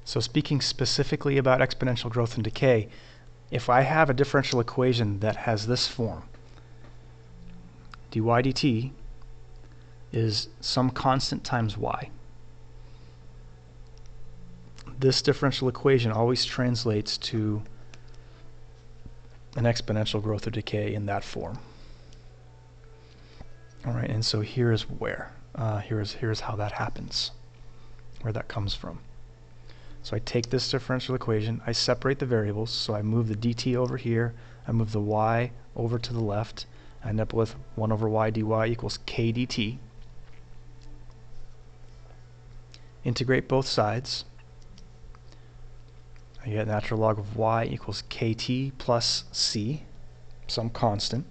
So speaking specifically about exponential growth and decay, if I have a differential equation that has this form, dy dt is some constant times y. This differential equation always translates to an exponential growth or decay in that form. Alright, and so here's where. Here's how that happens, where that comes from. So I take this differential equation, I separate the variables, so I move the dt over here, I move the y over to the left, I end up with 1 over y dy equals k dt. Integrate both sides. I get natural log of y equals kt plus c, some constant.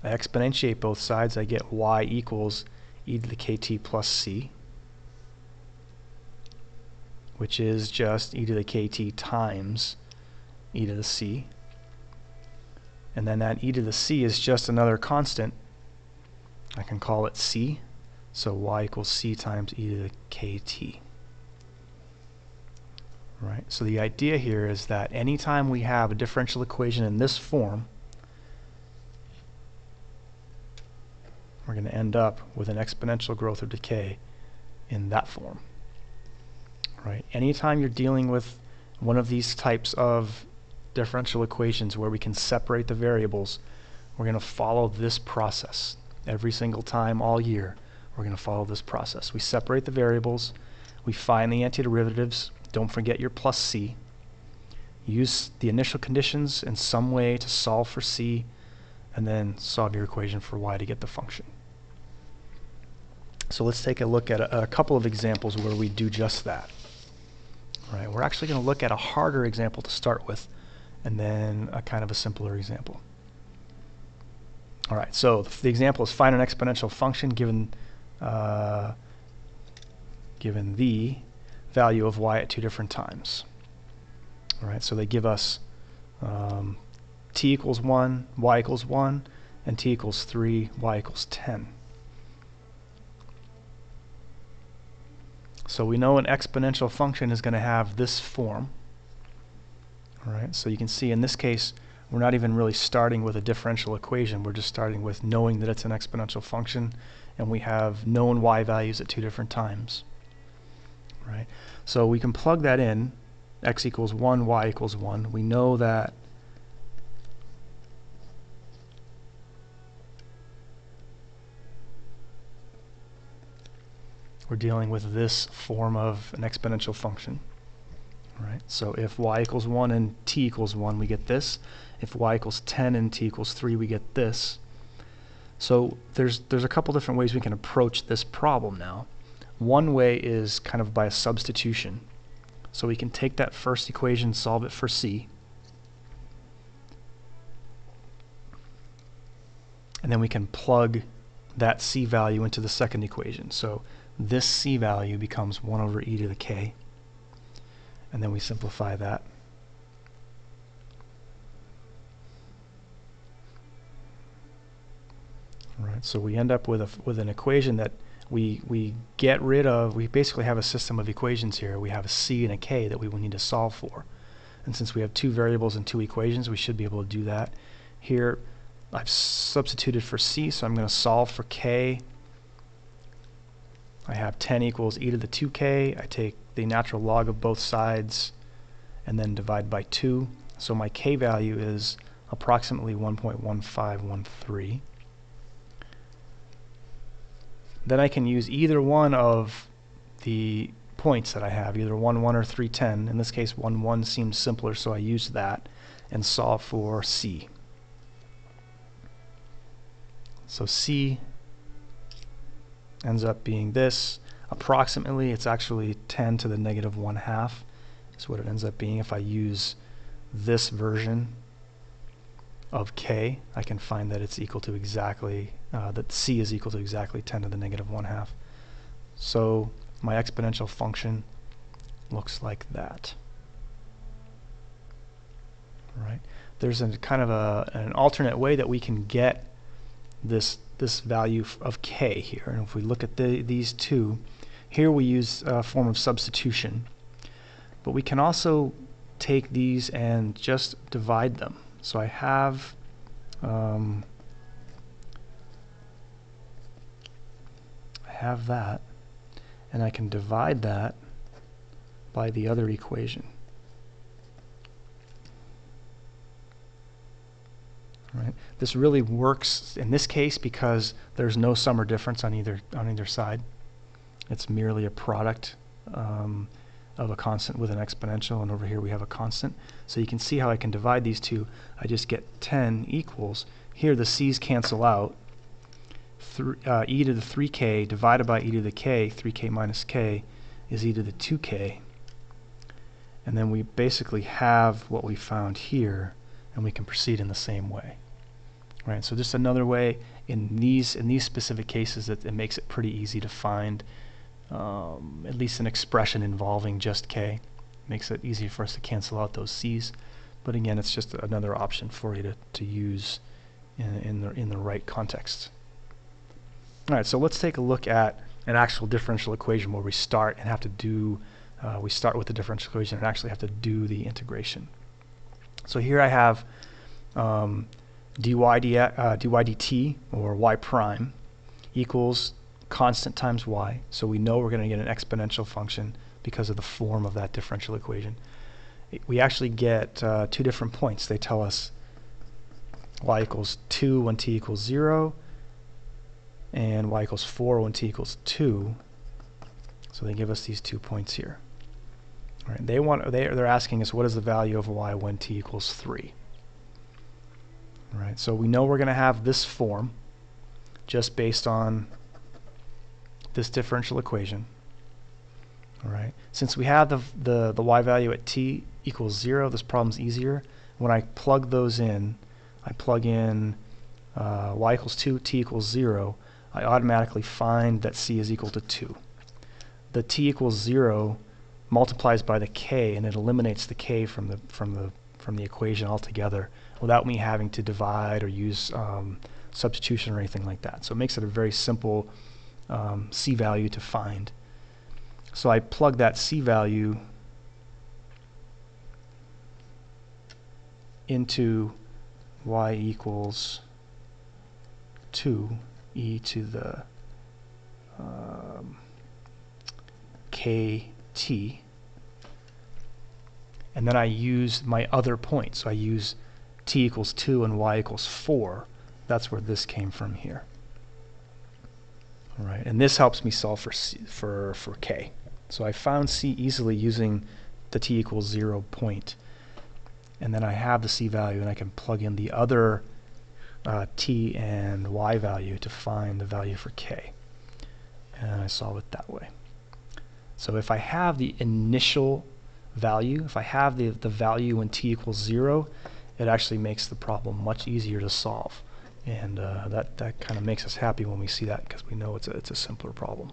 I exponentiate both sides, I get y equals e to the kt plus c, which is just e to the kt times e to the c. And then that e to the c is just another constant. I can call it c. So y equals c times e to the kt. Right? So the idea here is that anytime we have a differential equation in this form, we're going to end up with an exponential growth or decay in that form. Right? Anytime you're dealing with one of these types of differential equations where we can separate the variables, we're going to follow this process. Every single time all year, we're going to follow this process. We separate the variables, we find the antiderivatives, don't forget your plus c, use the initial conditions in some way to solve for c, and then solve your equation for y to get the function. So let's take a look at a couple of examples where we do just that. Right, we're actually going to look at a harder example to start with, and then a kind of a simpler example. Alright, so the example is find an exponential function given the value of y at two different times. Alright, so they give us t equals 1, y equals 1, and t equals 3, y equals 10. So we know an exponential function is going to have this form. Alright, so you can see in this case we're not even really starting with a differential equation, we're just starting with knowing that it's an exponential function and we have known y values at two different times. Right? So we can plug that in, x equals 1, y equals 1. We know that we're dealing with this form of an exponential function. Right? So if y equals 1 and t equals 1, we get this. If y equals 10 and t equals 3, we get this. So there's a couple different ways we can approach this problem now. One way is kind of by a substitution. So we can take that first equation, solve it for c, and then we can plug that c value into the second equation. So this c value becomes 1 over e to the k, and then we simplify that. Right, so we end up with an equation that we get rid of. We basically have a system of equations here. We have a c and a k that we will need to solve for. And since we have two variables and two equations, we should be able to do that. Here I've substituted for c, so I'm going to solve for k. I have 10 equals e to the 2k. I take the natural log of both sides and then divide by 2. So my k value is approximately 1.1513. Then I can use either one of the points that I have, either 1, 1 or 3, 10. In this case 1, 1 seems simpler, so I use that and solve for c. So c ends up being this. Approximately, it's actually 10 to the negative 1/2 is what it ends up being. If I use this version of k, I can find that it's equal to exactly, that c is equal to exactly 10 to the negative 1/2. So my exponential function looks like that. Right? There's a kind of an alternate way that we can get this value of k here, and if we look at these two, Here we use a form of substitution, but we can also take these and just divide them. So I have that, and I can divide that by the other equation. Right. This really works in this case because there's no sum or difference on either side. It's merely a product of a constant with an exponential, and over here we have a constant. So you can see how I can divide these two. I just get 10 equals. Here the c's cancel out. E to the 3k divided by e to the k, 3k minus k, is e to the 2k. And then we basically have what we found here, and we can proceed in the same way. Right, so just another way in these specific cases that it makes it pretty easy to find at least an expression involving just k. Makes it easy for us to cancel out those c's. But again, it's just another option for you to use in the right context. All right, so let's take a look at an actual differential equation where we start and have to do we start with the differential equation and actually have to do the integration. So here I have dy dt, or y prime, equals constant times y. So we know we're going to get an exponential function because of the form of that differential equation. We actually get 2 different points. They tell us y equals 2 when t equals 0, and y equals 4 when t equals 2. So they give us these 2 points here. All right, they're asking us what is the value of y when t equals 3. All right, so we know we're going to have this form just based on this differential equation. All right, since we have the y value at t equals 0, this problem's easier. When I plug those in, I plug in y equals 2, t equals 0, I automatically find that c is equal to 2. The t equals 0 multiplies by the k, and it eliminates the k from the equation altogether without me having to divide or use substitution or anything like that. So it makes it a very simple c value to find. So I plug that c value into y equals 2 e to the kt, and then I use my other point. So I use t equals 2 and y equals 4. That's where this came from here. All right, and this helps me solve for k. So I found c easily using the t equals 0 point, and then I have the c value, and I can plug in the other t and y value to find the value for k, and I solve it that way. So if I have the initial value, if I have the value when t equals 0, it actually makes the problem much easier to solve, and that kind of makes us happy when we see that, because we know it's a simpler problem.